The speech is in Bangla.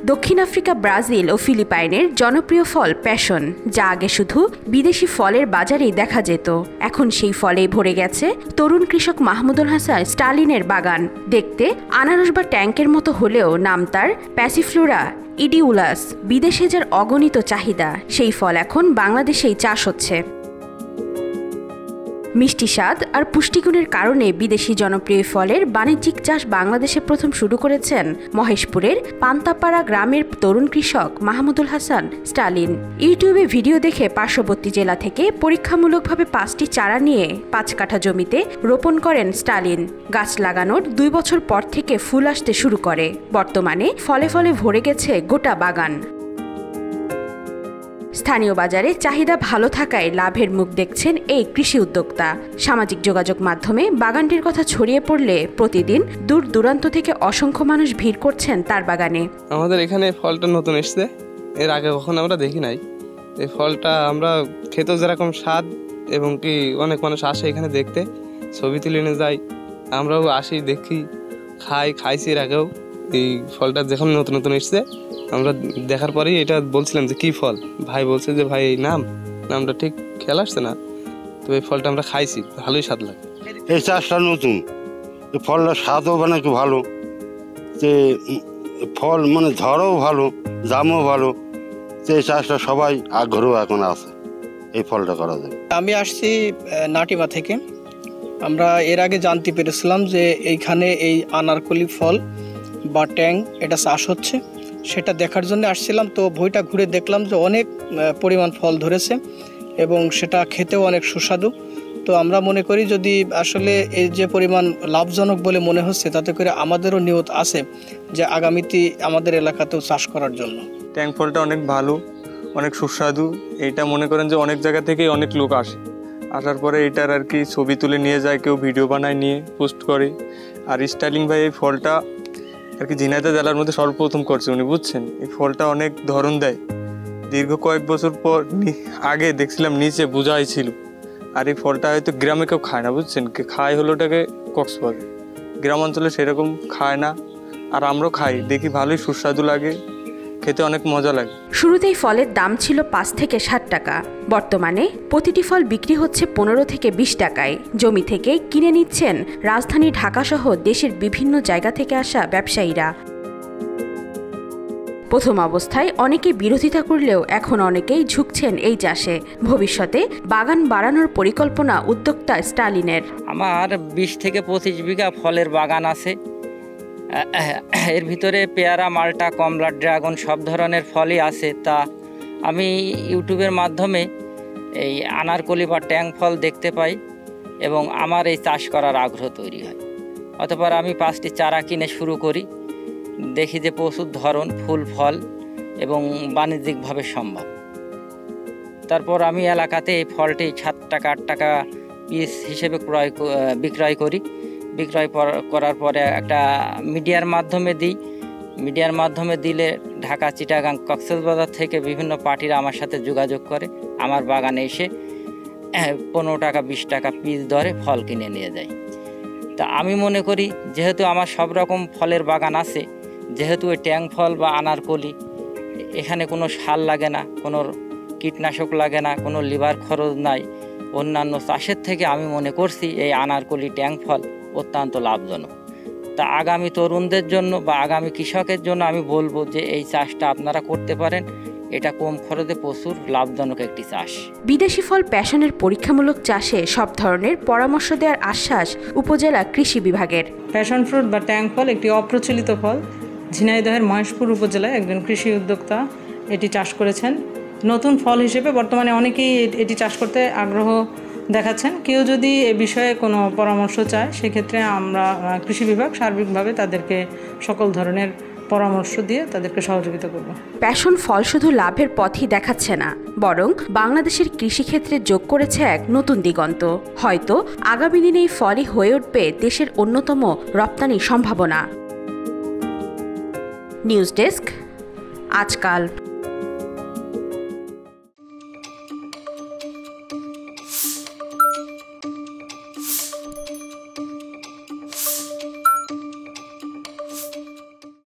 দক্ষিণ আফ্রিকা, ব্রাজিল ও ফিলিপাইনের জনপ্রিয় ফল প্যাশন, যা আগে শুধু বিদেশি ফলের বাজারেই দেখা যেত, এখন সেই ফলেই ভরে গেছে তরুণ কৃষক মাহমুদুল হাসান স্টালিনের বাগান। দেখতে আনারস বা ট্যাঙ্কের মতো হলেও নাম তার প্যাসিফ্লোরা ইডিউলাস। বিদেশে যার অগণিত চাহিদা, সেই ফল এখন বাংলাদেশেই চাষ হচ্ছে। মিষ্টি স্বাদ আর পুষ্টিগুণের কারণে বিদেশি জনপ্রিয় ফলের বাণিজ্যিক চাষ বাংলাদেশে প্রথম শুরু করেছেন মহেশপুরের পান্তাপাড়া গ্রামের তরুণ কৃষক মাহমুদুল হাসান স্টালিন। ইউটিউবে ভিডিও দেখে পার্শ্ববর্তী জেলা থেকে পরীক্ষামূলকভাবে 5টি চারা নিয়ে 5 কাঠা জমিতে রোপণ করেন স্টালিন। গাছ লাগানোর 2 বছর পর থেকে ফুল আসতে শুরু করে। বর্তমানে ফলে ফলে ভরে গেছে গোটা বাগান। স্থানীয় বাজারে চাহিদা ভালো থাকায় লাভের মুখ দেখছেন এই কৃষি উদ্যোক্তা। সামাজিক যোগাযোগ মাধ্যমে বাগানটির কথা ছড়িয়ে পড়লে প্রতিদিন দূর দূরান্ত থেকে অসংখ্য মানুষ ভিড় করছেন তার বাগানে। আমাদের এখানে ফলটা নতুন এসছে, এর আগে কখনো আমরা দেখি নাই। এই ফলটা আমরা খেতেও যেরকম স্বাদ, এবং কি অনেক মানুষ আসে এখানে দেখতে, ছবি তুলে নিয়ে যায়, আমরাও আসি দেখি, খাইছি এর আগেও। এই ফলটা যখন নতুন নতুন এসছে আমরা দেখার পরেই এটা বলছিলাম যে কি ফল, ভাই বলছে যে ভাই এই নামটা ঠিক খেয়াল আসছে না, তো এই ফলটা আমরা খাইছি, ভালোই স্বাদ লাগে। এই চাষটা নতুন, এই ফলটা স্বাদও নাকি ভালো, যে ফল মানে ধরও ভালো, দামও ভালো, তো এই চাষটা সবাই আগ্রহ এখন আছে এই ফলটা করা যাবে। আমি আসছি নাটিমা থেকে। আমরা এর আগে জানতে পেরেছিলাম যে এইখানে এই আনারকলি ফল বা ট্যাং এটা চাষ হচ্ছে, সেটা দেখার জন্য আসছিলাম। তো বইটা ঘুরে দেখলাম যে অনেক পরিমাণ ফল ধরেছে এবং সেটা খেতেও অনেক সুস্বাদু। তো আমরা মনে করি যদি আসলে এই যে পরিমাণ লাভজনক বলে মনে হচ্ছে, তাতে করে আমাদেরও নিয়ত আছে যে আগামীতে আমাদের এলাকাতেও চাষ করার জন্য। ট্যাং ফলটা অনেক ভালো, অনেক সুস্বাদু। এইটা মনে করেন যে অনেক জায়গা থেকেই অনেক লোক আসে, আসার পরে এটার আর কি ছবি তুলে নিয়ে যায়, কেউ ভিডিও বানায় নিয়ে পোস্ট করে। আর স্টাইলিং ভাই এই ফলটা আর কি ঝিনাইদহ জেলার মধ্যে সর্বপ্রথম করছে উনি, বুঝছেন। এই ফলটা অনেক ধরন দেয়, দীর্ঘ কয়েক বছর পর আগে দেখছিলাম নিচে বোঝাই ছিল। আর এই ফলটা হয়তো গ্রামে কেউ খায় না, বুঝছেন, খায় হলো ওটাকে কক্সবাজার, গ্রাম অঞ্চলে সেরকম খায় না। আর আমরাও খাই, দেখি ভালোই সুস্বাদু লাগে, খেতে অনেক মজা লাগে। শুরুতেই ফলের দাম ছিল 5 থেকে 7 টাকা, বর্তমানে প্রতিটি ফল বিক্রি হচ্ছে 15 থেকে 20 টাকায়। জমি থেকে কিনে নিচ্ছেন রাজধানী ঢাকা সহ দেশের বিভিন্ন জায়গা থেকে আসা ব্যবসায়ীরা। প্রথম অবস্থায় অনেকে বিরোধিতা করলেও এখন অনেকেই ঝুঁকছেন এই চাষে। ভবিষ্যতে বাগান বাড়ানোর পরিকল্পনা উদ্যোক্তা স্টালিনের। আমার 20 থেকে 25 বিঘা ফলের বাগান আছে। এর ভিতরে পেয়ারা, মাল্টা, কমলা, ড্রাগন সব ধরনের ফলই আছে। তা আমি ইউটিউবের মাধ্যমে এই আনারকলি বা ট্যাং ফল দেখতে পাই এবং আমার এই চাষ করার আগ্রহ তৈরি হয়। অতঃপর আমি 5টি চারা কিনে শুরু করি, দেখি যে প্রচুর ধরন, ফুল, ফল এবং বাণিজ্যিকভাবে সম্ভব। তারপর আমি এলাকাতে এই ফলটি 7 টাকা 8 টাকা পিস হিসেবে বিক্রয় করি। বিক্রয় করার পরে একটা মিডিয়ার মাধ্যমে দিই। মিডিয়ার মাধ্যমে দিলে ঢাকা, চিটাগাং, কক্সবাজার থেকে বিভিন্ন পার্টিরা আমার সাথে যোগাযোগ করে, আমার বাগানে এসে 15 টাকা 20 টাকা পিস দরে ফল কিনে নিয়ে যায়। তা আমি মনে করি যেহেতু আমার সব রকম ফলের বাগান আছে, যেহেতু ওই ট্যাং ফল বা আনারকলি এখানে কোনো সার লাগে না, কোনো কীটনাশক লাগে না, কোনো লিভার খরচ নাই, অন্যান্য চাষের থেকে আমি মনে করছি এই আনারকলি ট্যাং ফল অত্যন্ত লাভজনক। তা আগামী তরুণদের জন্য বা আগামী কৃষকের জন্য আমি বলবো যে এই চাষটা আপনারা করতে পারেন, এটা কম খরচে প্রচুর লাভজনক একটি চাষ। বিদেশি ফল প্যাশনের পরীক্ষামূলক চাষে সব ধরনের পরামর্শ দেওয়ার আশ্বাস উপজেলা কৃষি বিভাগের। প্যাশন ফ্রুট বা ট্যাং ফল একটি অপ্রচলিত ফল। ঝিনাইদহের মহেশপুর উপজেলায় একজন কৃষি উদ্যোক্তা এটি চাষ করেছেন। নতুন ফল হিসেবে বর্তমানে অনেকেই এটি চাষ করতে আগ্রহ দেখাচ্ছেন। কেউ যদি এ বিষয়ে কোনো পরামর্শ চায়, সেক্ষেত্রে আমরা কৃষি বিভাগ সার্বিকভাবে তাদেরকে সকল ধরনের পরামর্শ দিয়ে তাদেরকে সহযোগিতা করব। প্যাশন ফল শুধু লাভের পথই দেখাচ্ছে না, বরং বাংলাদেশের কৃষিক্ষেত্রে যোগ করেছে এক নতুন দিগন্ত। হয়তো আগামী দিনে এই ফলই হয়ে উঠবে দেশের অন্যতম রপ্তানি সম্ভাবনা। নিউজ ডেস্ক, আজকাল।